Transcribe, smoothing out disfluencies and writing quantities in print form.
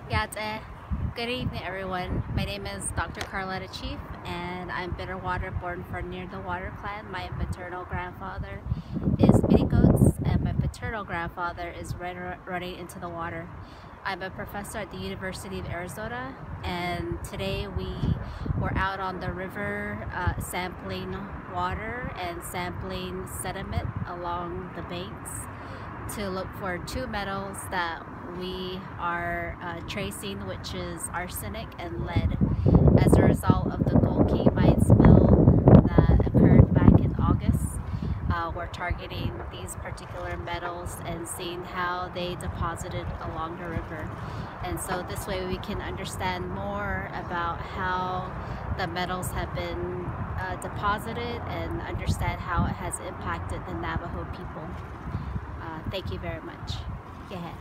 Yate. Good evening, everyone. My name is Dr. Carletta Chief, and I'm Bitterwater, born from near the Water clan. My maternal grandfather is Minicoats, and my paternal grandfather is running into the water. I'm a professor at the University of Arizona, and today we were out on the river sampling water and sampling sediment along the banks to look for two metals that we are tracing, which is arsenic and lead, as a result of the Gold King mine spill that occurred back in August. We're targeting these particular metals and seeing how they deposited along the river. And so this way we can understand more about how the metals have been deposited and understand how it has impacted the Navajo people. Thank you very much. Yeah.